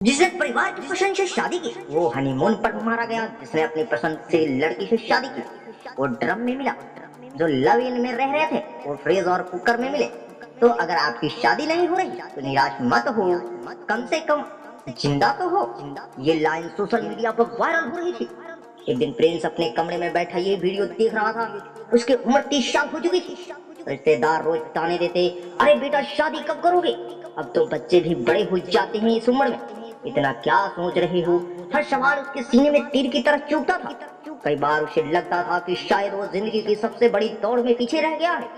जिसने परिवार की पसंद से शादी की वो हनीमून पर मारा गया। जिसने अपनी पसंद से लड़की से शादी की वो ड्रम में मिला। जो लव इन में रह रहे थे वो फ्रीज और कुकर में मिले। तो अगर आपकी शादी नहीं हो रही तो निराश मत हो, कम से कम जिंदा तो हो। ये लाइन सोशल मीडिया पर वायरल हो रही थी। एक दिन प्रिंस अपने कमरे में बैठा ये वीडियो देख रहा था। उसकी उम्र 30 साल हो चुकी थी। रिश्तेदार रोज ताने देते, अरे बेटा शादी कब करोगे, अब तो बच्चे भी बड़े हो जाते हैं इस उम्र में, इतना क्या सोच रहे हो। हर सवाल उसके सीने में तीर की तरह चुभता था। कई बार उसे लगता था कि शायद वो जिंदगी की सबसे बड़ी दौड़ में पीछे रह गया है।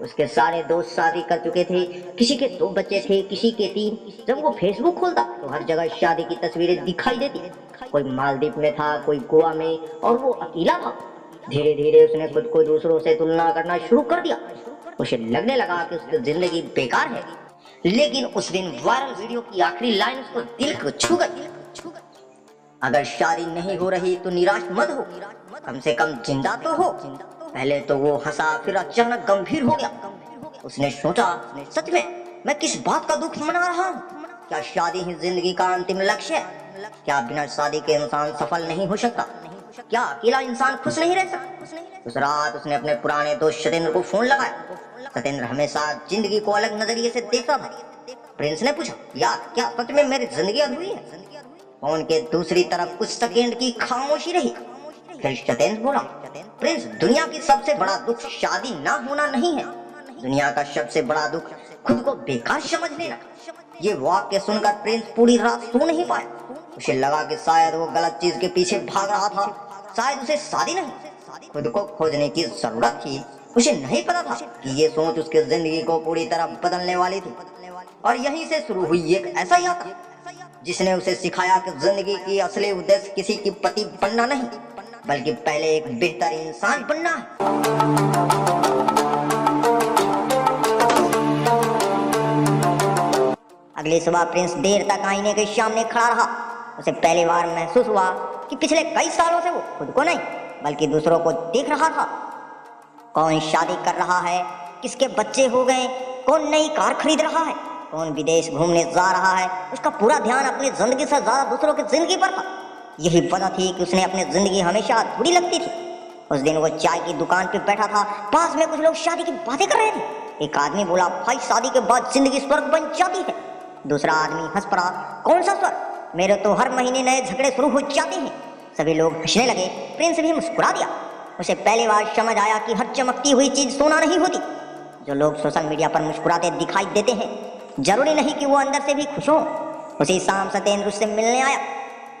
उसके सारे दोस्त शादी कर चुके थे, किसी के 2 बच्चे थे, किसी के 3। जब वो फेसबुक खोलता तो हर जगह शादी की तस्वीरें दिखाई देती। कोई मालदीव में था, कोई गोवा में, और वो अकेला था। धीरे धीरे उसने खुद को दूसरों से तुलना करना शुरू कर दिया। उसे लगने लगा कि उसकी जिंदगी बेकार है। लेकिन उस दिन वायरल वीडियो की आखिरी लाइन उसको दिल को छू गई। अगर शादी नहीं हो रही तो निराश मत हो, कम से कम जिंदा तो हो। पहले तो वो हंसा, फिर अचानक गंभीर हो गया। उसने सोचा, सच में मैं किस बात का दुख मना रहा हूँ? क्या शादी ही जिंदगी का अंतिम लक्ष्य है? क्या बिना शादी के इंसान सफल नहीं हो सकता? क्या अकेला इंसान खुश नहीं रह सकता? उस रात उसने अपने पुराने दोस्त सतेंद्र को फोन लगाया। सतेंद्र हमेशा जिंदगी को अलग नजरिए से देखता था। प्रिंस ने पूछा, यार क्या सच में मेरी जिंदगी अधूरी है? फोन के दूसरी तरफ कुछ सेकंड की खामोशी रही। फिर सतेंद्र बोला, प्रिंस, दुनिया की सबसे बड़ा दुख शादी ना होना नहीं है। दुनिया का सबसे बड़ा दुख खुद को बेकार समझ लेना। ये वाक्य सुनकर प्रिंस पूरी रात सो नहीं पाया। उसे लगा कि शायद वो गलत चीज के पीछे भाग रहा था। शायद उसे शादी नहीं, खुद को खोजने की जरूरत थी। उसे नहीं पता था कि ये सोच उसकी जिंदगी को पूरी तरह बदलने वाली थी। और यहीं से शुरू हुई एक ऐसा यात्रा जिसने उसे सिखाया कि जिंदगी की असली उद्देश्य किसी की पति बनना नहीं, बल्कि पहले एक बेहतर इंसान बनना है। अगली सुबह प्रिंस देर तक आईने के सामने खड़ा रहा। उसे पहली बार महसूस हुआ कि पिछले कई सालों से वो खुद को नहीं बल्कि दूसरों को देख रहा था। कौन शादी कर रहा है, किसके बच्चे हो गए, कौन नई कार खरीद रहा है, कौन विदेश घूमने जा रहा है, उसका पूरा ध्यान अपनी जिंदगी से ज्यादा दूसरों की जिंदगी पर था। यही वजह थी कि उसने अपनी जिंदगी हमेशा अधूरी लगती थी। उस दिन वो चाय की दुकान पे बैठा था। पास में कुछ लोग शादी की बातें कर रहे थे। एक आदमी बोला, भाई शादी के बाद जिंदगी स्वर्ग बन जाती है। दूसरा आदमी हंस पड़ा, कौन सा स्वर्ग, मेरे तो हर महीने नए झगड़े शुरू हो जाते हैं। सभी लोग हंसने लगे। प्रिंस भी मुस्कुरा दिया। उसे पहली बार समझ आया कि हर चमकती हुई चीज सोना नहीं होती। जो लोग सोशल मीडिया पर मुस्कुराते दिखाई देते हैं, जरूरी नहीं कि वो अंदर से भी खुश हो। उसी शाम सतेंद्र उससे मिलने आया।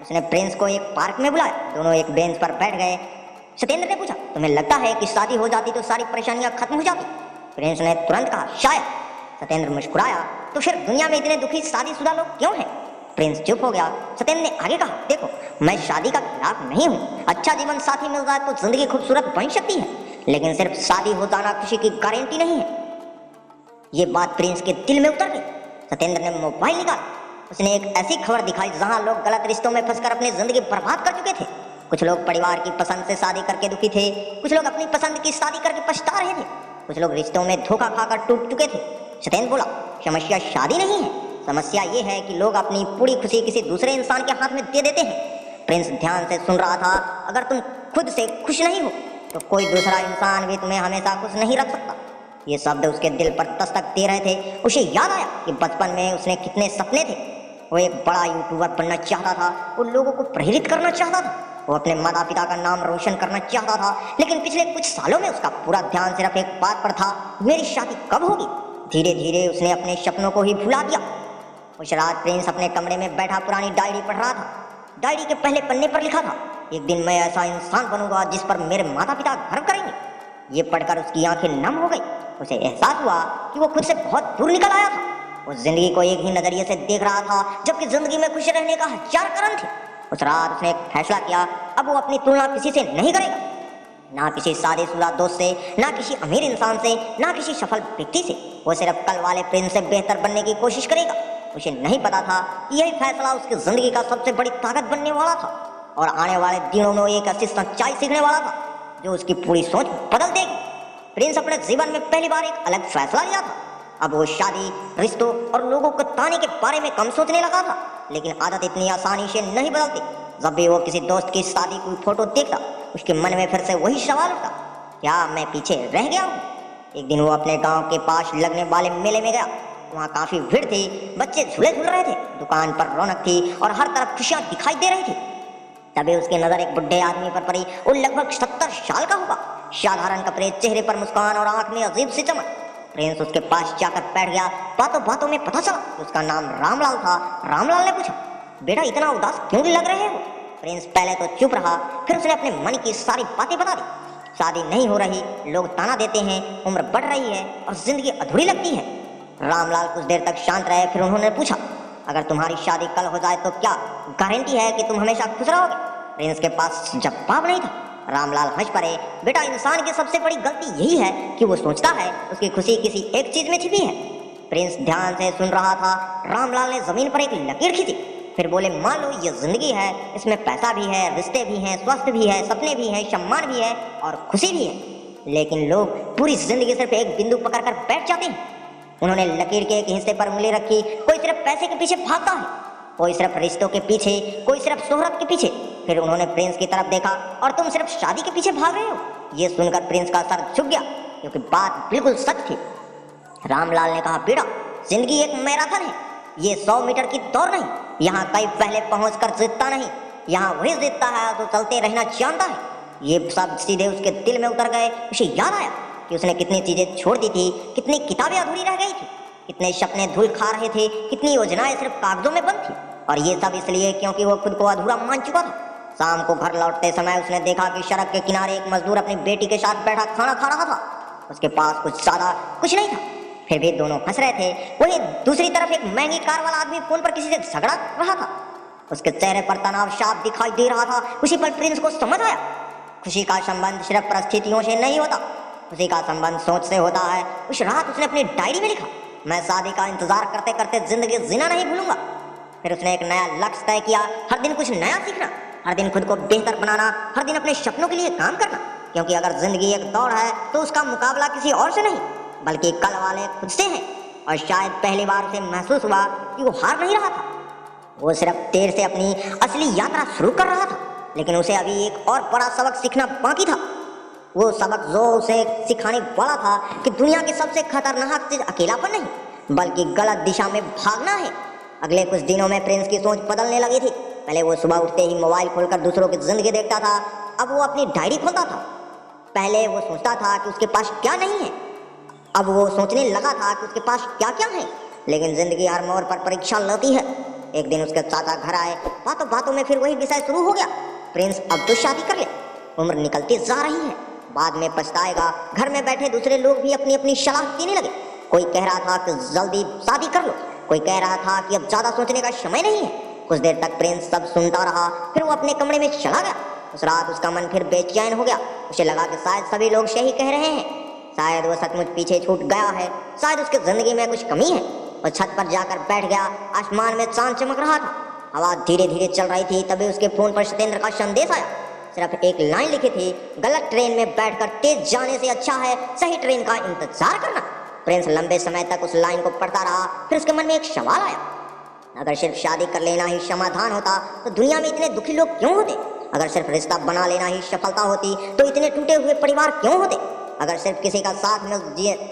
उसने प्रिंस को एक पार्क में बुलाया। दोनों एक बेंच पर बैठ गए। सतेंद्र ने पूछा, तुम्हें लगता है कि शादी हो जाती तो सारी परेशानियां खत्म हो जाती? प्रिंस ने तुरंत कहा, शायद। सतेंद्र मुस्कुराया, तो फिर दुनिया में इतने दुखी शादीशुदा लोग क्यों हैं? प्रिंस चुप हो गया। सतेंद्र ने आगे कहा, देखो मैं शादी का खिलाफ नहीं हूँ। अच्छा जीवन साथी मिल जाए तो जिंदगी खूबसूरत बन सकती है, लेकिन सिर्फ शादी हो जाना खुशी की गारंटी नहीं है। ये बात प्रिंस के दिल में उतर गई। सतेंद्र ने मोबाइल निकाला। उसने एक ऐसी खबर दिखाई जहां लोग गलत रिश्तों में फंसकर अपनी जिंदगी बर्बाद कर चुके थे। कुछ लोग परिवार की पसंद से शादी करके दुखी थे, कुछ लोग अपनी पसंद की शादी करके पछता रहे थे, कुछ लोग रिश्तों में धोखा खाकर टूट चुके थे। सतेंद्र बोला, समस्या शादी नहीं है, समस्या ये है कि लोग अपनी पूरी खुशी किसी दूसरे इंसान के हाथ में दे देते हैं। प्रिंस ध्यान से सुन रहा था। अगर तुम खुद से खुश नहीं हो तो कोई दूसरा इंसान भी तुम्हें हमेशा खुश नहीं रख सकता। ये शब्द उसके दिल पर दस्तक दे रहे थे। उसे याद आया कि बचपन में उसने कितने सपने थे। वो एक बड़ा यूट्यूबर बनना चाहता था, वो लोगों को प्रेरित करना चाहता था, वो अपने माता पिता का नाम रोशन करना चाहता था। लेकिन पिछले कुछ सालों में उसका पूरा ध्यान सिर्फ एक बात पर था, मेरी शादी कब होगी। धीरे धीरे उसने अपने सपनों को ही भुला दिया। उस रात प्रिंस अपने कमरे में बैठा पुरानी डायरी पढ़ रहा था। डायरी के पहले पन्ने पर लिखा था, एक दिन मैं ऐसा इंसान बनूंगा जिस पर मेरे माता पिता गर्व करेंगे। ये पढ़कर उसकी आंखें नम हो गई। उसे एहसास हुआ कि वो खुद से बहुत दूर निकल आया था। वो जिंदगी को एक ही नजरिए से देख रहा था, जबकि जिंदगी में खुश रहने का 1000 कारण थे। उस रात उसने एक फैसला किया, अब वो अपनी तुलना किसी से नहीं करेगा, ना किसी शादीशुदा दोस्त से, ना किसी अमीर इंसान से, ना किसी सफल व्यक्ति से। वो सिर्फ कल वाले प्रिंस से बेहतर बनने की कोशिश करेगा। उसे नहीं पता था यही फैसला उसकी जिंदगी का सबसे बड़ी ताकत बनने वाला था और आने वाले दिनों में एक ऐसी सच्चाई सीखने वाला था जो उसकी पूरी सोच बदल देगी। प्रिंस अपने जीवन में पहली बार एक अलग फैसला लिया था। अब वो शादी, रिश्तों और लोगों को ताने के बारे में कम सोचने लगा था। लेकिन आदत इतनी आसानी से नहीं बदलती। जब भी वो किसी दोस्त की शादी की फोटो देखता, उसके मन में फिर से वही सवाल उठता, क्या मैं पीछे रह गया हूँ? एक दिन वो अपने गांव के पास लगने वाले मेले में गया। वहाँ काफी भीड़ थी, बच्चे झूले झूल रहे थे, दुकान पर रौनक थी और हर तरफ खुशियां दिखाई दे रही थी। तभी उसकी नजर एक बुढ़े आदमी पर पड़ी। वो लगभग 70 साल का होगा, साधारण कपड़े, चेहरे पर मुस्कान और आंख में अजीब सी चमक। प्रिंस उसके पास जाकर बैठ गया। बातों बातों में पता चला कि उसका नाम रामलाल था। रामलाल ने पूछा, बेटा इतना उदास क्यों लग रहे हो? प्रिंस पहले तो चुप रहा, फिर उसने अपने मन की सारी बातें बता दी। शादी नहीं हो रही, लोग ताना देते हैं, उम्र बढ़ रही है और जिंदगी अधूरी लगती है। रामलाल कुछ देर तक शांत रहे, फिर उन्होंने पूछा, अगर तुम्हारी शादी कल हो जाए तो क्या गारंटी है कि तुम हमेशा खुश रहोगे? प्रिंस के पास जवाब नहीं था। रामलाल हंस पड़े, बेटा इंसान की सबसे बड़ी गलती यही है कि वो सोचता है उसकी खुशी किसी एक चीज में छिपी है। प्रिंस ध्यान से सुन रहा था। रामलाल ने जमीन पर एक लकीर खींची, फिर बोले, मान लो ये जिंदगी है, इसमें पैसा भी है, रिश्ते भी हैं, स्वास्थ्य भी है, सपने भी हैं, सम्मान भी है और खुशी भी है, लेकिन लोग पूरी जिंदगी सिर्फ एक बिंदु पकड़कर बैठ जाते हैं। उन्होंने लकीर के एक हिस्से पर उंगली रखी। कोई सिर्फ पैसे के पीछे भागता है, कोई सिर्फ रिश्तों के पीछे, कोई सिर्फ शोहरत के पीछे। फिर उन्होंने प्रिंस की तरफ देखा, और तुम सिर्फ शादी के पीछे भाग रहे हो। ये सुनकर प्रिंस का सर झुक गया, क्योंकि बात बिल्कुल सच थी। रामलाल ने कहा, बेटा जिंदगी एक मैराथन है, ये 100 मीटर की दौड़ नहीं। यहाँ कई पहले पहुंचकर जीतता नहीं, यहाँ वही जीतता है तो चलते रहना जानता है। ये सब सीधे उसके दिल में उतर गए। उसे याद आया कि उसने कितनी चीजें छोड़ दी थी, कितनी किताबें अधूरी रह गई थी, कितने सपने धूल खा रहे थे, कितनी योजनाएं सिर्फ कागजों में बंद थी, और ये सब इसलिए क्योंकि वो खुद को अधूरा मान चुका था। शाम को घर लौटते समय उसने देखा कि सड़क के किनारे एक मजदूर अपनी बेटी के साथ बैठा खाना खा रहा था। उसके पास कुछ नहीं था, फिर भी दोनों हंस रहे थे। वहीं दूसरी तरफ एक महंगी कार वाला आदमी फोन पर किसी से झगड़ा रहा था। उसके चेहरे पर तनाव साफ दिखाई दे रहा था। उसी पर प्रिंस को समझ आया, खुशी का संबंध सिर्फ परिस्थितियों से नहीं होता, खुशी का संबंध सोच से होता है। उस रात उसने अपनी डायरी में लिखा, मैं शादी का इंतजार करते करते जिंदगी जीना नहीं भूलूंगा। फिर उसने एक नया लक्ष्य तय किया, हर दिन कुछ नया सीखना, हर दिन खुद को बेहतर बनाना, हर दिन अपने सपनों के लिए काम करना। क्योंकि अगर जिंदगी एक दौड़ है तो उसका मुकाबला किसी और से नहीं बल्कि कल वाले खुद से है। और शायद पहली बार उसे महसूस हुआ कि वो हार नहीं रहा था, वो सिर्फ देर से अपनी असली यात्रा शुरू कर रहा था। लेकिन उसे अभी एक और बड़ा सबक सीखना बाकी था। वो सबक जो उसे सिखाने वाला था कि दुनिया की सबसे खतरनाक चीज अकेलापन नहीं बल्कि गलत दिशा में भागना है। अगले कुछ दिनों में प्रिंस की सोच बदलने लगी थी। पहले वो सुबह उठते ही मोबाइल खोलकर दूसरों की जिंदगी देखता था, अब वो अपनी डायरी खोलता था। पहले वो सोचता था कि उसके पास क्या नहीं है, अब वो सोचने लगा था कि उसके पास क्या क्या है। लेकिन जिंदगी हर मोड़ पर परीक्षा लेती है। एक दिन उसके चाचा घर आए, बातों बातों में फिर वही विषय शुरू हो गया, प्रिंस अब तो शादी कर ले, उम्र निकलती जा रही है, बाद में पछताएगा। घर में बैठे दूसरे लोग भी अपनी अपनी सलाह देने लगे। कोई कह रहा था कि जल्दी शादी कर लो, कोई कह रहा था कि अब ज्यादा सोचने का समय नहीं है। कुछ देर तक प्रिंस सब सुनता रहा, फिर वो अपने कमरे में चला गया। उस रात उसका मन फिर बेचैन हो गया। उसे लगा कि शायद सभी लोग सही कह रहे हैं, शायद वो सचमुच पीछे छूट गया है, शायद उसकी जिंदगी में कुछ कमी है। वो छत पर जाकर बैठ गया। आसमान में चांद चमक रहा था, हवा धीरे धीरे चल रही थी। तभी उसके फोन पर सत्येंद्र का संदेश आया। सिर्फ एक लाइन लिखी थी, गलत ट्रेन में बैठकर तेज जाने से अच्छा है सही ट्रेन का इंतजार करना। प्रिंस लंबे समय तक उस लाइन को पढ़ता रहा। फिर उसके मन में एक सवाल आया, अगर सिर्फ शादी कर लेना ही समाधान होता तो दुनिया में इतने दुखी लोग क्यों होते? अगर सिर्फ रिश्ता बना लेना ही सफलता होती तो इतने टूटे हुए परिवार क्यों होते? अगर सिर्फ किसी का साथ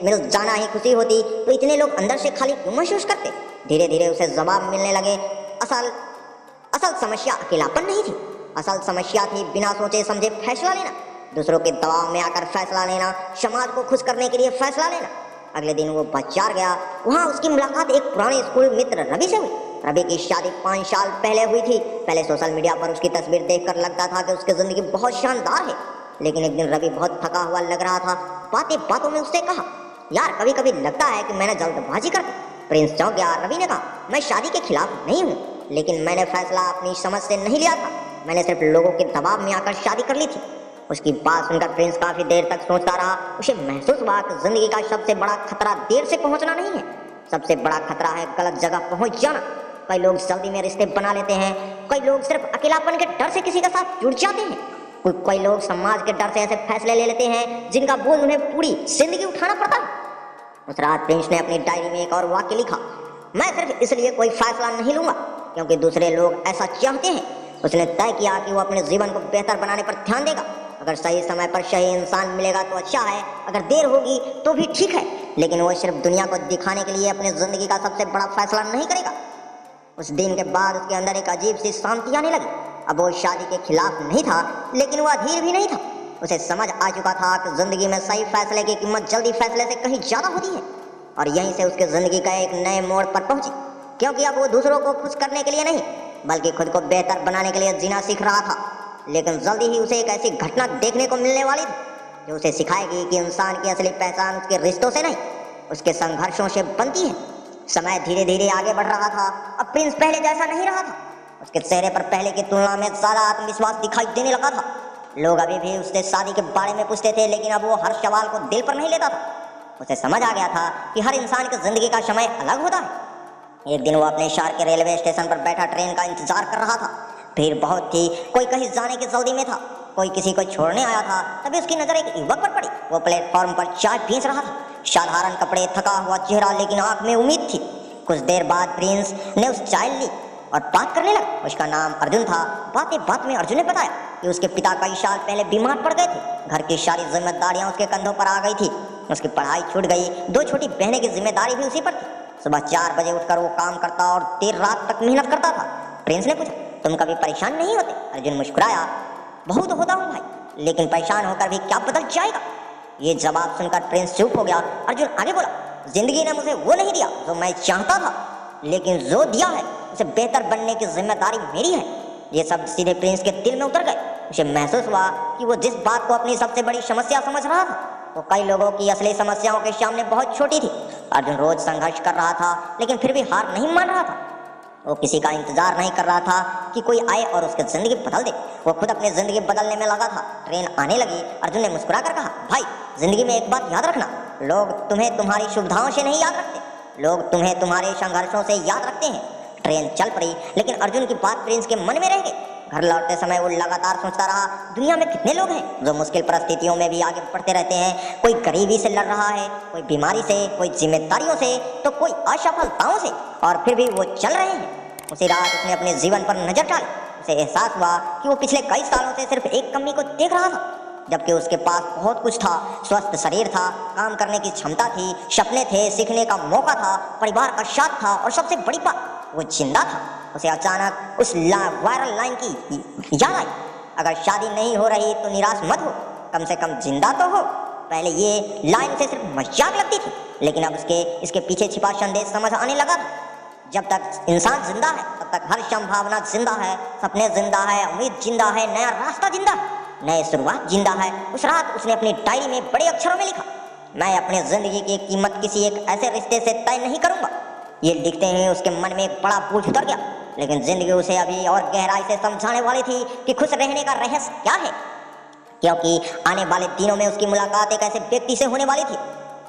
मिल जाना ही खुशी होती तो इतने लोग अंदर से खाली क्यों महसूस करते? धीरे धीरे उसे जवाब मिलने लगे। असल समस्या अकेलापन नहीं थी, असल समस्या थी बिना सोचे समझे फैसला लेना, दूसरों के दबाव में आकर फैसला लेना, समाज को खुश करने के लिए फैसला लेना। अगले दिन वो बाजार गया। वहाँ उसकी मुलाकात एक पुराने स्कूल मित्र रवि से हुई। रवि की शादी 5 साल पहले हुई थी। पहले सोशल मीडिया पर उसकी तस्वीर देखकर लगता था कि उसकी जिंदगी बहुत शानदार है। लेकिन एक दिन रवि बहुत थका हुआ लग रहा था। बातें बातों में उससे कहा, यार कभी कभी लगता है कि मैंने जल्दबाजी कर दी। प्रिंस चौंक गया। रवि ने कहा, मैं शादी के खिलाफ नहीं हूँ, लेकिन मैंने फैसला अपनी समझ से नहीं लिया था, मैंने सिर्फ लोगों के दबाव में आकर शादी कर ली थी। उसकी बात सुनकर प्रिंस काफी देर तक सोचता रहा। उसे महसूस हुआ कि जिंदगी का सबसे बड़ा खतरा देर से पहुंचना नहीं है, सबसे बड़ा खतरा है गलत जगह पहुंच जाना। कई लोग जल्दी में रिश्ते बना लेते हैं, कई लोग सिर्फ अकेलापन के डर से किसी के साथ जुड़ जाते हैं, कई लोग समाज के डर से ऐसे फैसले ले लेते हैं जिनका बोझ उन्हें पूरी जिंदगी उठाना पड़ता है। उस रात प्रिंस ने अपनी डायरी में एक और वाक्य लिखा, मैं सिर्फ इसलिए कोई फैसला नहीं लूंगा क्योंकि दूसरे लोग ऐसा चाहते हैं। उसने तय किया कि वो अपने जीवन को बेहतर बनाने पर ध्यान देगा। अगर सही समय पर सही इंसान मिलेगा तो अच्छा है, अगर देर होगी तो भी ठीक है, लेकिन वो सिर्फ दुनिया को दिखाने के लिए अपनी जिंदगी का सबसे बड़ा फैसला नहीं करेगा। उस दिन के बाद उसके अंदर एक अजीब सी शांति आने लगी। अब वो शादी के खिलाफ नहीं था, लेकिन वो अधीर भी नहीं था। उसे समझ आ चुका था कि जिंदगी में सही फैसले की कीमत जल्दी फैसले से कहीं ज्यादा होती है। और यहीं से उसकी जिंदगी का एक नए मोड़ पर पहुंची, क्योंकि अब वो दूसरों को खुश करने के लिए नहीं, बल्कि खुद को बेहतर बनाने के लिए जीना सीख रहा था। लेकिन जल्दी ही उसे एक ऐसी घटना देखने को मिलने वाली थी जो उसे सिखाएगी कि इंसान की असली पहचान उसके रिश्तों से नहीं, उसके संघर्षों से बनती है। समय धीरे धीरे आगे बढ़ रहा था। अब प्रिंस पहले जैसा नहीं रहा था। उसके चेहरे पर पहले की तुलना में ज्यादा आत्मविश्वास दिखाई देने लगा था। लोग अभी भी उससे शादी के बारे में पूछते थे, लेकिन अब वो हर सवाल को दिल पर नहीं लेता था। उसे समझ आ गया था कि हर इंसान की जिंदगी का समय अलग होता है। एक दिन वो अपने शहर के रेलवे स्टेशन पर बैठा ट्रेन का इंतजार कर रहा था। भीड़ बहुत थी, कोई कहीं जाने की जल्दी में था, कोई किसी को छोड़ने आया था। तभी उसकी नजर एक युवक पर पड़ी। वो प्लेटफॉर्म पर चाय बेच रहा था, साधारण कपड़े, थका हुआ चेहरा, लेकिन आंख में उम्मीद थी। कुछ देर बाद प्रिंस ने उस चाय ली और बात करने लगा। उसका नाम अर्जुन था। बातें बात में अर्जुन ने बताया कि उसके पिता कई साल पहले बीमार पड़ गए थे। घर की सारी जिम्मेदारियां उसके कंधों पर आ गई थी। उसकी पढ़ाई छूट गई। 2 छोटी बहनें की जिम्मेदारी भी उसी पर थी। सुबह 4 बजे उठकर वो काम करता और देर रात तक मेहनत करता था। प्रिंस ने पूछा, तुम कभी परेशान नहीं होते? अर्जुन मुस्कुराया, बहुत होता हूँ भाई, लेकिन परेशान होकर भी क्या बदल जाएगा? ये जवाब सुनकर प्रिंस चुप हो गया। अर्जुन आगे बोला, जिंदगी ने मुझे वो नहीं दिया जो मैं चाहता था, लेकिन जो दिया है उसे बेहतर बनने की जिम्मेदारी मेरी है। ये सब सीधे प्रिंस के दिल में उतर गए। उसे महसूस हुआ कि वो जिस बात को अपनी सबसे बड़ी समस्या समझ रहा था, वो कई लोगों की असली समस्याओं के सामने बहुत छोटी थी। अर्जुन रोज संघर्ष कर रहा था, लेकिन फिर भी हार नहीं मान रहा था। वो किसी का इंतजार नहीं कर रहा था कि कोई आए और उसकी जिंदगी बदल दे। वो खुद अपनी जिंदगी बदलने में लगा था। ट्रेन आने लगी। अर्जुन ने मुस्कुरा कर कहा, भाई, जिंदगी में एक बात याद रखना, लोग तुम्हें तुम्हारी सुविधाओं से नहीं याद रखते, लोग तुम्हें तुम्हारे संघर्षों से याद रखते हैं। ट्रेन चल पड़ी, लेकिन अर्जुन की बात प्रिंस के मन में रह गई। घर लौटते समय वो लगातार सोचता रहा, दुनिया में कितने लोग हैं जो मुश्किल परिस्थितियों में भी आगे बढ़ते रहते हैं। कोई गरीबी से लड़ रहा है, कोई बीमारी से, कोई जिम्मेदारियों से, तो कोई असफलताओं से, और फिर भी वो चल रहे हैं। उसी रात उसने अपने जीवन पर नजर डाली। उसे एहसास हुआ कि वो पिछले कई सालों से सिर्फ एक कमी को देख रहा था, जबकि उसके पास बहुत कुछ था। स्वस्थ शरीर था, काम करने की क्षमता थी, सपने थे, सीखने का मौका था, परिवार का साथ था, और सबसे बड़ी बात, वो जिंदा था। उसे अचानक उस वायरल लाइन की याद आई, अगर शादी नहीं हो रही तो निराश मत हो, कम से कम जिंदा तो हो। पहले ये लाइन उसे सिर्फ मजाक लगती थी, लेकिन अब इसके पीछे छिपा संदेश समझ आने लगा था। जब तक इंसान जिंदा है, तब तक हर संभावना जिंदा है, सपने जिंदा है, उम्मीद जिंदा है, नया रास्ता जिंदा है, नई शुरुआत जिंदा है। उस रात उसने अपनी डायरी में बड़े अक्षरों में लिखा, मैं अपनी जिंदगी की कीमत किसी एक ऐसे रिश्ते से तय नहीं करूंगा। ये लिखते ही उसके मन में एक बड़ा बोझ उतर गया, लेकिन जिंदगी उसे अभी और गहराई से समझाने वाली थी कि खुश रहने का रहस्य क्या है। क्योंकि आने वाले दिनों में उसकी मुलाकात एक ऐसे व्यक्ति से होने वाली थी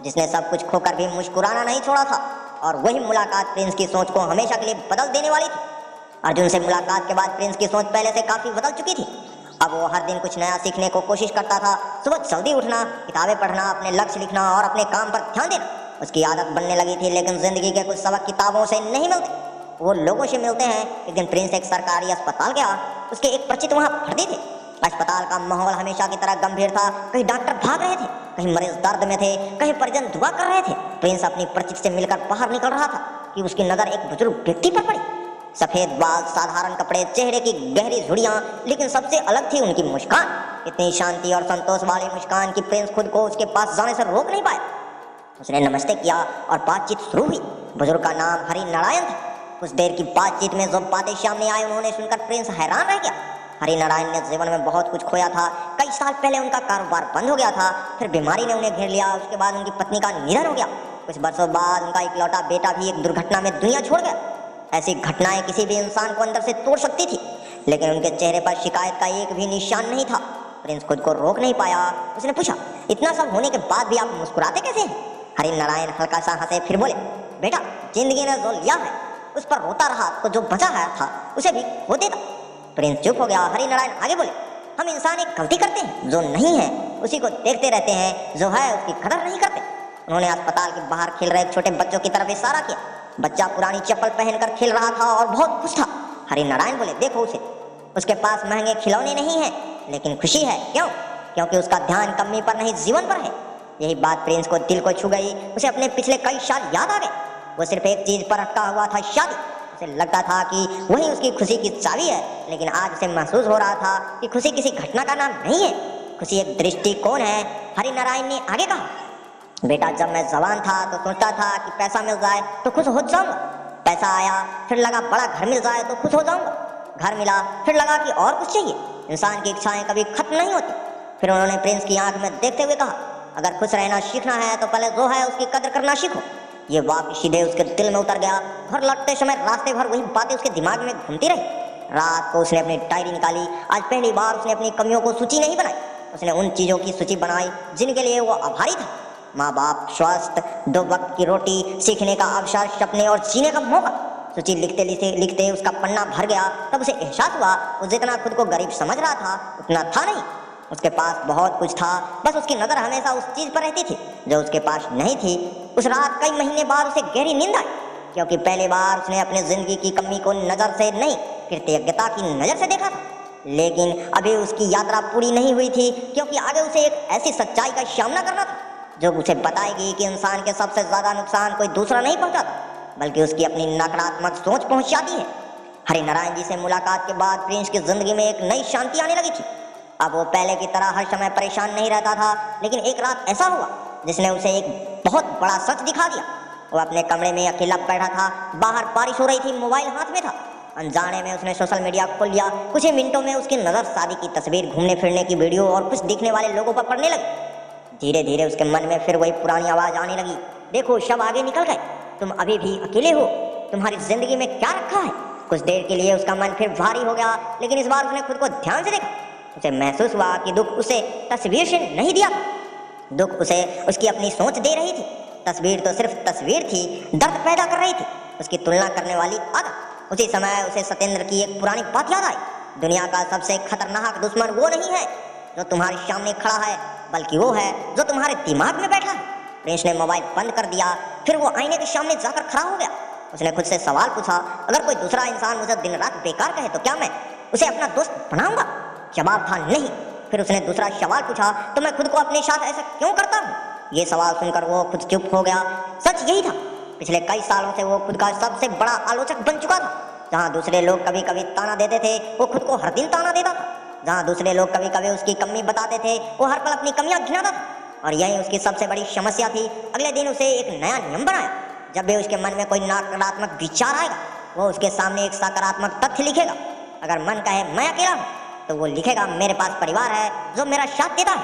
जिसने सब कुछ खोकर भी मुस्कुराना नहीं छोड़ा था, और वही मुलाकात प्रिंस की सोच को हमेशा के लिए बदल देने वाली थी। अर्जुन से मुलाकात के बाद प्रिंस की सोच पहले से काफी बदल चुकी थी। अब वो हर दिन कुछ नया सीखने को कोशिश करता था। सुबह जल्दी उठना, किताबें पढ़ना, अपने लक्ष्य लिखना और अपने काम पर ध्यान देना उसकी आदत बनने लगी थी। लेकिन जिंदगी के कुछ सबक किताबों से नहीं मिलते, वो लोगों से मिलते हैं। एक दिन प्रिंस एक सरकारी अस्पताल गया। उसके एक परिचित वहाँ भर्ती थे। अस्पताल का माहौल हमेशा की तरह गंभीर था। कहीं डॉक्टर भाग रहे थे, कहीं मरीज दर्द में थे, कहीं परिजन दुआ कर रहे थे। प्रिंस अपनी परिचित से मिलकर बाहर निकल रहा था कि उसकी नजर एक बुजुर्ग व्यक्ति पर पड़ी। सफेद बाल, साधारण कपड़े, चेहरे की गहरी झुर्रियां, लेकिन सबसे अलग थी उनकी मुस्कान। इतनी शांति और संतोष वाली मुस्कान कि प्रिंस खुद को उसके पास जाने से रोक नहीं पाया। उसने नमस्ते किया और बातचीत शुरू हुई। बुजुर्ग का नाम हरि नारायण था। कुछ देर की बातचीत में जो बातें सामने आई उन्होंने सुनकर प्रिंस हैरान रह गया। हरि नारायण ने जीवन में बहुत कुछ खोया था। कई साल पहले उनका कारोबार बंद हो गया था, फिर बीमारी ने उन्हें घेर लिया। उसके बाद उनकी पत्नी का निधन हो गया। कुछ वर्षों बाद उनका इकलौता बेटा भी एक दुर्घटना में दुनिया छोड़ गया। ऐसी घटनाएं किसी भी इंसान को अंदर से तोड़ सकती थी, लेकिन उनके चेहरे पर शिकायत का एक भी निशान नहीं था। प्रिंस खुद को रोक नहीं पाया। उसने पूछा, इतना सब होने के बाद भी आप मुस्कुराते कैसे हैं? हरि नारायण हल्का सा हंसे, फिर बोले, बेटा, जिंदगी ने जो लिया है उस पर रोता रहा तो जो बचा है था उसे भी खो देता। प्रिंस चुप हो गया। हरि नारायण आगे बोले, हम इंसान एक गलती करते हैं, जो नहीं है उसी को देखते रहते हैं, जो है उसकी कदर नहीं करते। उन्होंने अस्पताल के बाहर खेल रहे छोटे बच्चों की तरफ इशारा किया। बच्चा पुरानी चप्पल पहनकर खेल रहा था और बहुत खुश था। हरि नारायण बोले, देखो उसे, उसके पास महंगे खिलौने नहीं हैं, लेकिन खुशी है। क्यों? क्योंकि उसका ध्यान कमी पर नहीं, जीवन पर है। यही बात प्रिंस को दिल को छू गई। उसे अपने पिछले कई साल याद आ गए। वो सिर्फ एक चीज पर अटका हुआ था, शादी। उसे लगता था कि वही उसकी खुशी की चाबी है, लेकिन आज उसे महसूस हो रहा था कि खुशी किसी घटना का नाम नहीं है, खुशी एक दृष्टिकोण है। हरि नारायण ने आगे कहा, बेटा, जब मैं जवान था तो सोचता था कि पैसा मिल जाए तो खुश हो जाऊंगा। पैसा आया, फिर लगा बड़ा घर मिल जाए तो खुश हो जाऊंगा। घर मिला, फिर लगा कि और कुछ चाहिए। इंसान की इच्छाएं कभी खत्म नहीं होती। फिर उन्होंने प्रिंस की आंख में देखते हुए कहा, अगर खुश रहना सीखना है तो पहले जो है उसकी कदर करना सीखो। ये वाक्य सीधे उसके दिल में उतर गया। घर लौटते समय रास्ते भर वही बातें उसके दिमाग में घूमती रही। रात को उसने अपनी डायरी निकाली। आज पहली बार उसने अपनी कमियों को सूची नहीं बनाई, उसने उन चीजों की सूची बनाई जिनके लिए वो आभारी था। माँ बाप, स्वास्थ्य, 2 वक्त की रोटी, सीखने का अवसर, सपने और जीने का मौका। सूची लिखते लिखते लिखते उसका पन्ना भर गया। तब उसे एहसास हुआ वो जितना खुद को गरीब समझ रहा था उतना था नहीं। उसके पास बहुत कुछ था, बस उसकी नजर हमेशा उस चीज पर रहती थी जो उसके पास नहीं थी। उस रात कई महीने बाद उसे गहरी नींद आई, क्योंकि पहली बार उसने अपनी जिंदगी की कमी को नजर से नहीं, कृतज्ञता की नजर से देखा था। लेकिन अभी उसकी यात्रा पूरी नहीं हुई थी, क्योंकि आगे उसे एक ऐसी सच्चाई का सामना करना था जो उसे बताएगी कि इंसान के सबसे ज्यादा नुकसान कोई दूसरा नहीं पहुंचाता, बल्कि उसकी अपनी नकारात्मक सोच पहुंचाती है। हरि नारायण जी से मुलाकात के बाद प्रिंस की जिंदगी में एक नई शांति आने लगी थी। अब वो पहले की तरह हर समय परेशान नहीं रहता था, लेकिन एक रात ऐसा हुआ जिसने उसे एक बहुत बड़ा सच दिखा दिया। वो अपने कमरे में अकेला बैठा था। बाहर बारिश हो रही थी, मोबाइल हाथ में था। अनजाने में उसने सोशल मीडिया खोल लिया। कुछ ही मिनटों में उसकी नजर शादी की तस्वीर, घूमने फिरने की वीडियो और कुछ दिखने वाले लोगों पर पड़ने लगी। धीरे धीरे उसके मन में फिर वही पुरानी आवाज आने लगी, देखो सब आगे निकल गए, तुम अभी भी अकेले हो, तुम्हारी जिंदगी में क्या रखा है। कुछ देर के लिए उसका मन फिर भारी हो गया, लेकिन इस बार उसने खुद को ध्यान से देखा। उसे महसूस हुआ कि दुख उसे तस्वीर से नहीं दिया था, दुख उसे उसकी अपनी सोच दे रही थी। तस्वीर तो सिर्फ तस्वीर थी, दर्द पैदा कर रही थी उसकी तुलना करने वाली आदत। उसी समय उसे सत्येंद्र की एक पुरानी बात याद आई, दुनिया का सबसे खतरनाक दुश्मन वो नहीं है जो तुम्हारे सामने खड़ा है, बल्कि वो है जो तुम्हारे दिमाग में बैठा है। प्रिंस ने मोबाइल बंद कर दिया। फिर वो आईने के सामने जाकर खड़ा हो गया। उसने खुद से सवाल पूछा, अगर कोई दूसरा इंसान मुझे दिन रात बेकार कहे तो क्या मैं उसे अपना दोस्त बनाऊंगा? जवाब था नहीं। फिर उसने दूसरा सवाल पूछा, तो मैं खुद को अपने साथ ऐसा क्यों करता हूँ? ये सवाल सुनकर वो खुद चुप हो गया। सच यही था, पिछले कई सालों से वो खुद का सबसे बड़ा आलोचक बन चुका था। जहाँ दूसरे लोग कभी कभी ताना देते थे, वो खुद को हर दिन ताना देता था। जहाँ दूसरे लोग कभी कभी उसकी कमी बताते थे, वो हर पल अपनी कमियां गिनाता था। और यही उसकी सबसे बड़ी समस्या थी। अगले दिन उसे एक नया नियम बनाया, जब भी उसके मन में कोई नकारात्मक विचार आएगा, वो उसके सामने एक सकारात्मक तथ्य लिखेगा। अगर मन कहे मैं अकेला हूँ, तो वो लिखेगा मेरे पास परिवार है जो मेरा साथ देता है।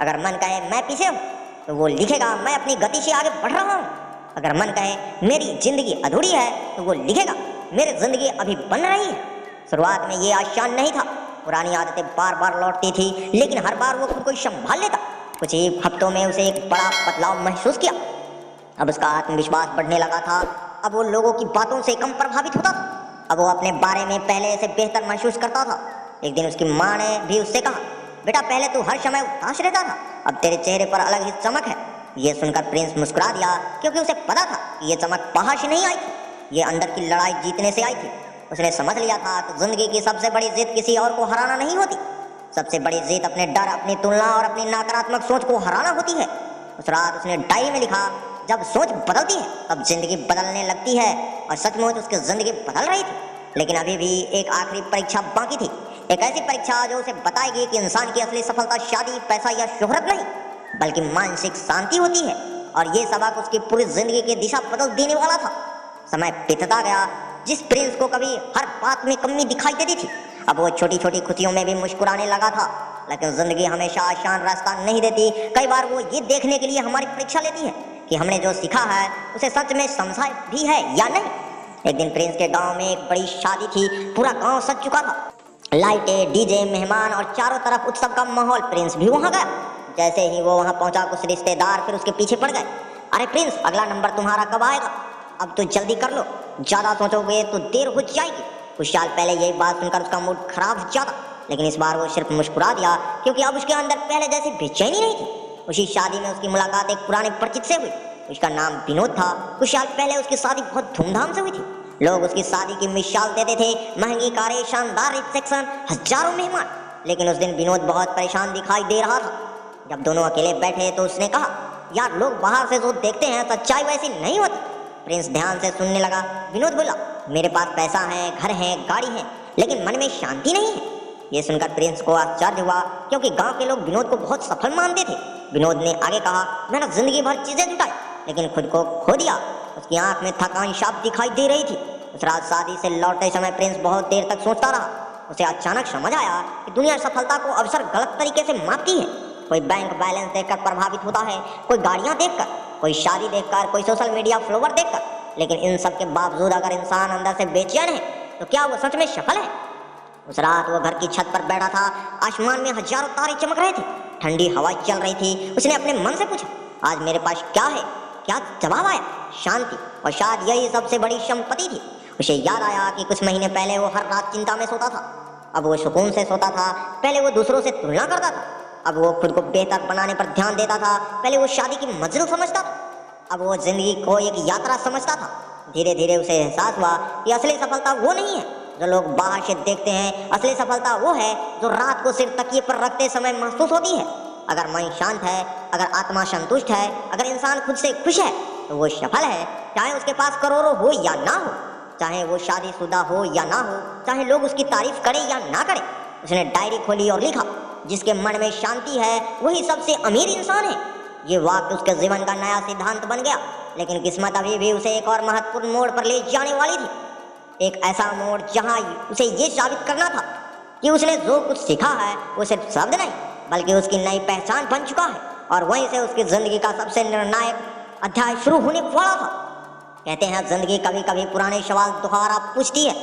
अगर मन कहे मैं पीछे हूँ, तो वो लिखेगा मैं अपनी गति से आगे बढ़ रहा हूँ। अगर मन कहे मेरी जिंदगी अधूरी है, तो वो लिखेगा मेरी जिंदगी अभी बन रही है। शुरुआत में ये आसान नहीं था, पुरानी आदतें बार बार लौटती थी, लेकिन हर बार वो खुद को संभाल लेता। कुछ ही हफ्तों में उसे एक बड़ा बदलाव महसूस किया। अब उसका आत्मविश्वास बढ़ने लगा था। अब वो लोगों की बातों से कम प्रभावित होता था। अब वो अपने बारे में पहले से बेहतर महसूस करता था। एक दिन उसकी माँ ने भी उससे कहा, बेटा पहले तू हर समय उदास रहता था, अब तेरे चेहरे पर अलग ही चमक है। ये सुनकर प्रिंस मुस्कुरा दिया, क्योंकि उसे पता था कि ये चमक बाहर से नहीं आई थी, ये अंदर की लड़ाई जीतने से आई थी। उसने समझ लिया था कि जिंदगी की सबसे बड़ी जीत किसी और को हराना नहीं होती, सबसे बड़ी जीत अपने डर, अपनी तुलना और अपनी नकारात्मक सोच को हराना होती है। उस रात उसने डायरी में लिखा, जब सोच बदलती है तब जिंदगी बदलने लगती है। और सचमुच उसकी जिंदगी बदल रही थी, लेकिन अभी भी एक आखिरी परीक्षा बाकी थी। एक ऐसी परीक्षा जो उसे बताएगी कि इंसान की असली सफलता शादी, पैसा या शोहरत नहीं, बल्कि मानसिक शांति होती है। और ये सबक उसकी पूरी जिंदगी की दिशा बदल देने वाला था। समय बीतता गया। जिस प्रिंस को कभी हर बात में कमी दिखाई देती थी, अब वो छोटी छोटी खुशियों में भी मुस्कुराने लगा था। लेकिन जिंदगी हमेशा आसान रास्ता नहीं देती। कई बार वो ये देखने के लिए हमारी परीक्षा लेती है कि हमने जो सीखा है उसे सच में समझा भी है या नहीं। एक दिन प्रिंस के गांव में एक बड़ी शादी थी। पूरा गांव सज चुका था, लाइटें, डीजे, मेहमान और चारों तरफ उत्सव का माहौल। प्रिंस भी वहां गया। जैसे ही वो वहां पहुंचा, कुछ रिश्तेदार फिर उसके पीछे पड़ गए। अरे प्रिंस, अगला नंबर तुम्हारा कब आएगा? अब तो जल्दी कर लो, ज्यादा सोचोगे तो देर हो जाएगी। कुछ साल पहले यही बात सुनकर उसका मूड खराब हो जाता, लेकिन इस बार वो सिर्फ मुस्कुरा दिया, क्योंकि अब उसके अंदर पहले जैसी बेचैनी नहीं थी। उसी शादी में उसकी मुलाकात एक पुराने परिचित से हुई। उसका नाम विनोद था। कुछ साल पहले उसकी शादी बहुत धूमधाम से हुई थी। लोग उसकी शादी की मिसाल देते थे, महंगी कारें, शानदार रिसेप्शन, हजारों मेहमान। लेकिन उस दिन विनोद बहुत परेशान दिखाई दे रहा था। जब दोनों अकेले बैठे तो उसने कहा, यार लोग बाहर से जो देखते हैं सच्चाई वैसी नहीं होती। प्रिंस ध्यान से सुनने लगा। विनोद बोला, मेरे पास पैसा है, घर है, गाड़ी है, लेकिन मन में शांति नहीं है। ये सुनकर प्रिंस को आश्चर्य हुआ, क्योंकि गांव के लोग विनोद को बहुत सफल मानते थे। विनोद ने आगे कहा, मैंने जिंदगी भर चीजें जुटाई, लेकिन खुद को खो दिया। उसकी आंख में थकान साफ दिखाई दे रही थी। उस रात शादी से लौटते समय प्रिंस बहुत देर तक सोचता रहा। उसे अचानक समझ आया कि दुनिया सफलता को अवसर गलत तरीके से मापती है। कोई बैंक बैलेंस देखकर प्रभावित होता है, कोई गाड़ियां देखकर, कोई शादी देखकर, कोई सोशल मीडिया फॉलोवर देखकर। लेकिन इन सब के बावजूद अगर इंसान अंदर से बेचैन है तो क्या वो सच में सफल है? उस रात वो घर की छत पर बैठा था। आसमान में हजारों तारे चमक रहे थे, ठंडी हवा चल रही थी। उसने अपने मन से पूछा, आज मेरे पास क्या है? क्या जवाब आया? शांति। और शायद यही सबसे बड़ी संपत्ति थी। उसे याद आया कि कुछ महीने पहले वो हर रात चिंता में सोता था, अब वो सुकून से सोता था। पहले वो दूसरों से तुलना करता था, अब वो खुद को बेहतर बनाने पर ध्यान देता था। पहले वो शादी की मंजिल समझता था, अब वो जिंदगी को एक यात्रा समझता था। धीरे धीरे उसे एहसास हुआ कि असली सफलता वो नहीं है जो लोग बाहर से देखते हैं। असली सफलता वो है जो रात को सिर तकिए पर रखते समय महसूस होती है। अगर मन शांत है, अगर आत्मा संतुष्ट है, अगर इंसान खुद से खुश है तो वो सफल है। चाहे उसके पास करोड़ों हो या ना हो, चाहे वो शादीशुदा हो या ना हो, चाहे लोग उसकी तारीफ करें या ना करें। उसने डायरी खोली और लिखा, जिसके मन में शांति है वही सबसे अमीर इंसान है। ये वाक्य उसके जीवन का नया सिद्धांत बन गया। लेकिन किस्मत अभी भी उसे एक और महत्वपूर्ण मोड़ पर ले जाने वाली थी। एक ऐसा मोड़ जहां उसे ये साबित करना था कि उसने जो कुछ सीखा है वो सिर्फ शब्द नहीं बल्कि उसकी नई पहचान बन चुका है। और वहीं से उसकी जिंदगी का सबसे निर्णायक अध्याय शुरू होने वाला था। कहते हैं जिंदगी कभी कभी पुराने सवाल दोबारा पूछती है।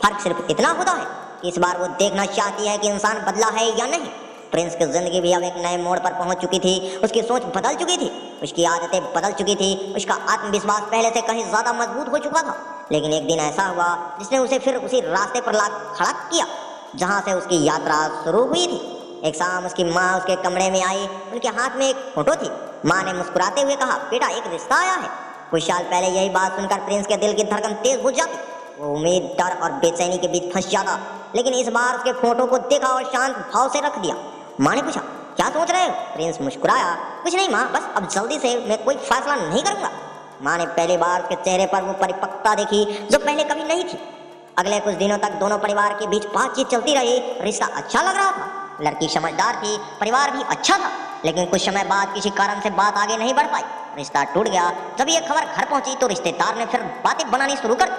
फर्क सिर्फ इतना होता है कि इस बार वो देखना चाहती है कि इंसान बदला है या नहीं। प्रिंस की जिंदगी भी अब एक नए मोड़ पर पहुंच चुकी थी। उसकी सोच बदल चुकी थी, उसकी आदतें बदल चुकी थी, उसका आत्मविश्वास पहले से कहीं ज्यादा मजबूत हो चुका था। लेकिन एक दिन ऐसा हुआ जिसने उसे फिर उसी रास्ते पर ला खड़ा किया जहां से उसकी यात्रा शुरू हुई थी। एक शाम उसकी माँ उसके कमरे में आई। उनके हाथ में एक फोटो थी। माँ ने मुस्कुराते हुए कहा, बेटा एक रिश्ता आया है। कुछ साल पहले यही बात सुनकर प्रिंस के दिल की धड़कन तेज हो जाती। वो उम्मीद, डर और बेचैनी के बीच फंस जाता। लेकिन इस बार उसके फोटो को देखा और शांत भाव से रख दिया। माँ ने पूछा, क्या सोच रहे हो? प्रिंस मुस्कुराया, कुछ नहीं माँ, बस अब जल्दी से मैं कोई फैसला नहीं करूंगा। माँ ने पहली बार उसके चेहरे पर वो परिपक्वता देखी जो पहले कभी नहीं थी। अगले कुछ दिनों तक दोनों परिवार के बीच बातचीत चलती रही। रिश्ता अच्छा लग रहा था, लड़की समझदार थी, परिवार भी अच्छा था। लेकिन कुछ समय बाद किसी कारण से बात आगे नहीं बढ़ पाई। रिश्ता टूट गया। जब ये खबर घर पहुंची तो रिश्तेदार ने फिर बातें बनानी शुरू कर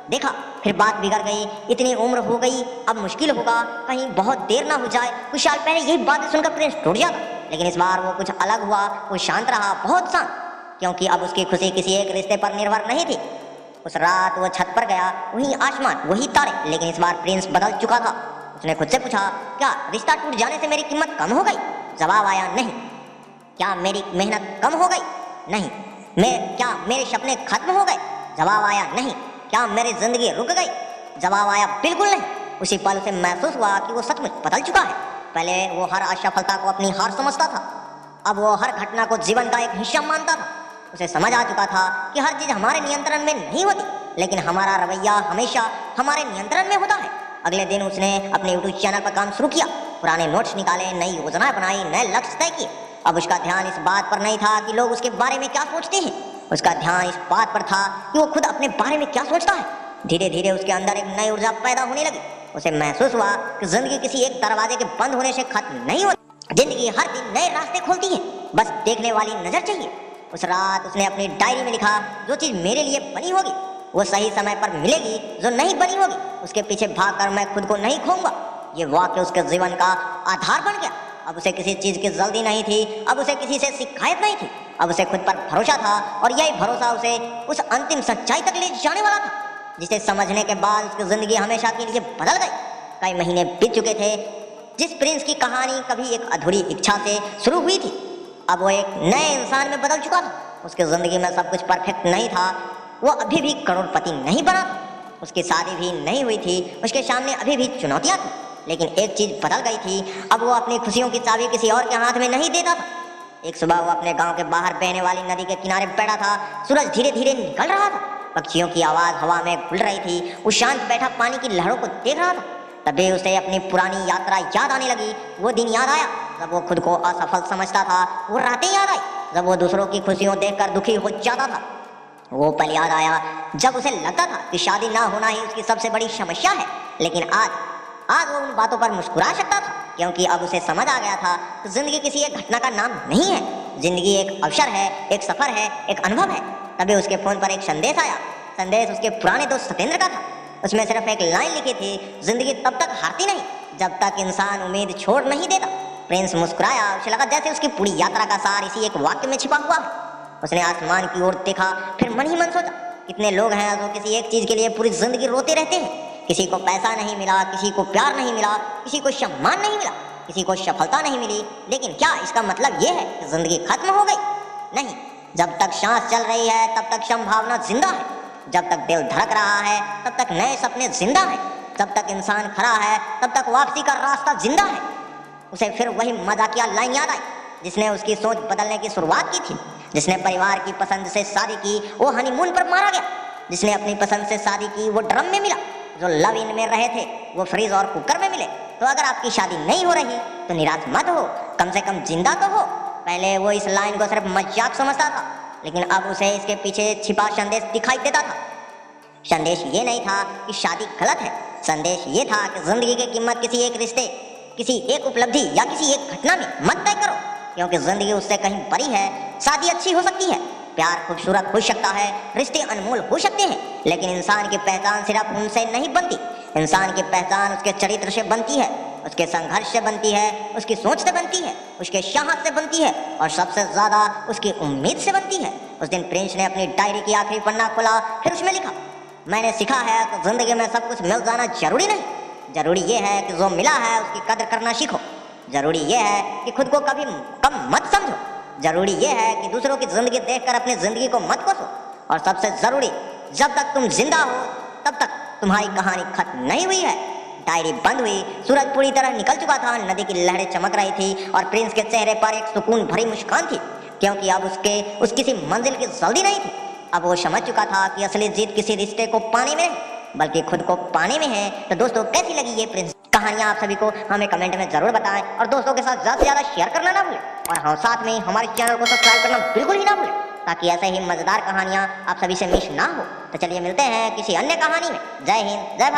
देखा। फिर बात बिगड़ गई। इतनी उम्र हो गई, अब मुश्किल होगा, कहीं बहुत देर ना हो जाए। कुछ साल पहले यही बातें सुनकर प्रिंस टूट जाता। लेकिन इस बार वो कुछ अलग हुआ। वो शांत रहा, बहुत शांत, क्योंकि अब उसकी खुशी किसी एक रिश्ते पर निर्भर नहीं थी। उस रात वो छत पर गया, वही आसमान, वही तारे। लेकिन इस बार प्रिंस बदल चुका था। उसने खुद से पूछा, क्या रिश्ता टूट जाने से मेरी कीमत कम हो गई? जवाब आया, नहीं। क्या मेरी मेहनत कम हो गई? नहीं। क्या मेरे सपने खत्म हो गए? जवाब आया, नहीं। क्या मेरी जिंदगी रुक गई? जवाब आया, बिल्कुल नहीं। उसी पल से महसूस हुआ कि वो सचमुच बदल चुका है। पहले वो हर असफलता को अपनी हार समझता था, अब वो हर घटना को जीवन का एक हिस्सा मानता था। उसे समझ आ चुका था कि हर चीज हमारे नियंत्रण में नहीं होती, लेकिन हमारा रवैया हमेशा हमारे नियंत्रण में होता है। अगले दिन उसने अपने यूट्यूब चैनल पर काम शुरू किया। पुराने नोट्स निकाले, नई योजनाएं बनाई, नए लक्ष्य तय किए। अब उसका ध्यान इस बात पर नहीं था कि लोग उसके बारे में क्या सोचते हैं, उसका ध्यान इस बात पर था कि वो खुद अपने बारे में क्या सोचता है। धीरे धीरे उसके अंदर एक नई ऊर्जा पैदा होने लगी। उसे महसूस हुआ कि जिंदगी किसी एक दरवाजे के बंद होने से खत्म नहीं होती। जिंदगी हर दिन नए रास्ते खोलती है, बस देखने वाली नजर चाहिए। उस रात उसने अपनी डायरी में लिखा, जो चीज मेरे लिए बनी होगी वो सही समय पर मिलेगी, जो नहीं बनी होगी उसके पीछे भागकर मैं खुद को नहीं खोऊंगा। ये वाक्य उसके जीवन का आधार बन गया। अब उसे किसी चीज की जल्दी नहीं थी, अब उसे किसी से शिकायत नहीं थी, अब उसे खुद पर भरोसा था। और यही भरोसा उसे उस अंतिम सच्चाई तक ले जाने वाला था जिसे समझने के बाद उसकी जिंदगी हमेशा के लिए बदल गई। कई महीने बीत चुके थे। जिस प्रिंस की कहानी कभी एक अधूरी इच्छा से शुरू हुई थी, अब वो एक नए इंसान में बदल चुका था। उसकी जिंदगी में सब कुछ परफेक्ट नहीं था। वो अभी भी करोड़पति नहीं बना था, उसकी शादी भी नहीं हुई थी, उसके सामने अभी भी चुनौतियां थी। लेकिन एक चीज बदल गई थी, अब वो अपनी खुशियों की चाबी किसी और के हाथ में नहीं देता था। एक सुबह वो अपने गांव के बाहर बहने वाली नदी के किनारे बैठा था। सूरज धीरे धीरे निकल रहा था। पक्षियों की आवाज हवा में घुल रही थी। वो शांत बैठा पानी की लहरों को देख रहा था। तभी उसे अपनी पुरानी यात्रा याद आने लगी। वो दिन याद आया जब वो खुद को असफल समझता था। वो रातें याद आई जब वो दूसरों की खुशियों देखकर दुखी हो जाता था। वो पल याद आया जब उसे लगता था कि शादी ना होना ही उसकी सबसे बड़ी समस्या है। लेकिन आज वो उन बातों पर मुस्कुरा सकता था, क्योंकि अब उसे समझ आ गया था कि जिंदगी किसी एक घटना का नाम नहीं है। जिंदगी एक अवसर है, एक सफर है, एक अनुभव है। तभी उसके फोन पर एक संदेश आया। संदेश उसके पुराने दोस्त सत्येंद्र का था। उसमें सिर्फ एक लाइन लिखी थी, जिंदगी तब तक हारती नहीं जब तक इंसान उम्मीद छोड़ नहीं देता। प्रिंस मुस्कुराया। उसे लगा जैसे उसकी पूरी यात्रा का सार इसी एक वाक्य में छिपा हुआ है। उसने आसमान की ओर देखा, फिर मन ही मन सोचा, कितने लोग हैं जो किसी एक चीज के लिए पूरी जिंदगी रोते रहते हैं। किसी को पैसा नहीं मिला, किसी को प्यार नहीं मिला, किसी को सम्मान नहीं मिला, किसी को सफलता नहीं मिली। लेकिन क्या इसका मतलब यह है कि जिंदगी खत्म हो गई? नहीं, जब तक सांस चल रही है तब तक संभावना जिंदा है। जब तक दिल धड़क रहा है तब तक नए सपने जिंदा है। जब तक इंसान खड़ा है तब तक वापसी का रास्ता जिंदा है। उसे फिर वही मजाकिया लाइन याद आई जिसने उसकी सोच बदलने की शुरुआत की थी। जिसने परिवार की पसंद से शादी की वो हनीमून पर मारा गया। जिसने अपनी पसंद से शादी की वो ड्रम में मिला। जो लव इन में रहे थे वो फ्रीज और कुकर में मिले। तो अगर आपकी शादी नहीं हो रही तो निराश मत हो, कम से कम जिंदा तो हो। पहले वो इस लाइन को सिर्फ मजाक समझता था, लेकिन अब उसे इसके पीछे छिपा संदेश दिखाई देता था। संदेश ये नहीं था कि शादी गलत है। संदेश ये था कि जिंदगी की कीमत किसी एक रिश्ते, किसी एक उपलब्धि या किसी एक घटना में मत तय करो, क्योंकि जिंदगी उससे कहीं बड़ी है। शादी अच्छी हो सकती है, प्यार खूबसूरत हो सकता है, रिश्ते अनमोल हो सकते हैं, लेकिन इंसान की पहचान सिर्फ उनसे नहीं बनती। इंसान की पहचान उसके चरित्र से बनती है, उसके संघर्ष से बनती है, उसकी सोच से बनती है, उसके साहस से बनती है और सबसे ज्यादा उसकी उम्मीद से बनती है। उस दिन प्रिंस ने अपनी डायरी की आखिरी पन्ना खोला, फिर उसमें लिखा, मैंने सीखा है कि जिंदगी में सब कुछ मिल जाना जरूरी नहीं। जरूरी ये है कि जो मिला है उसकी कदर करना सीखो। जरूरी ये है कि खुद को कभी कम मत समझो। जरूरी ये है कि दूसरों की जिंदगी देखकर अपनी जिंदगी को मत कोसो। और सबसे जरूरी, जब तक तुम जिंदा हो तब तक तुम्हारी कहानी खत्म नहीं हुई है। डायरी बंद हुई। सूरज पूरी तरह निकल चुका था। नदी की लहरें चमक रही थी और प्रिंस के चेहरे पर एक सुकून भरी मुस्कान थी, क्योंकि अब उस किसी मंजिल की जल्दी नहीं थी। अब वो समझ चुका था कि असली जीत किसी रिश्ते को पाने में नहीं बल्कि खुद को पाने में है। तो दोस्तों, कैसी लगी ये प्रिंस कहानियां आप सभी को हमें कमेंट में जरूर बताएं और दोस्तों के साथ ज्यादा से ज्यादा शेयर करना ना भूलें। और हाँ, साथ में हमारे चैनल को सब्सक्राइब करना बिल्कुल ही ना भूलें, ताकि ऐसे ही मजेदार कहानियां आप सभी से मिस ना हो। तो चलिए मिलते हैं किसी अन्य कहानी में। जय हिंद, जय भारत।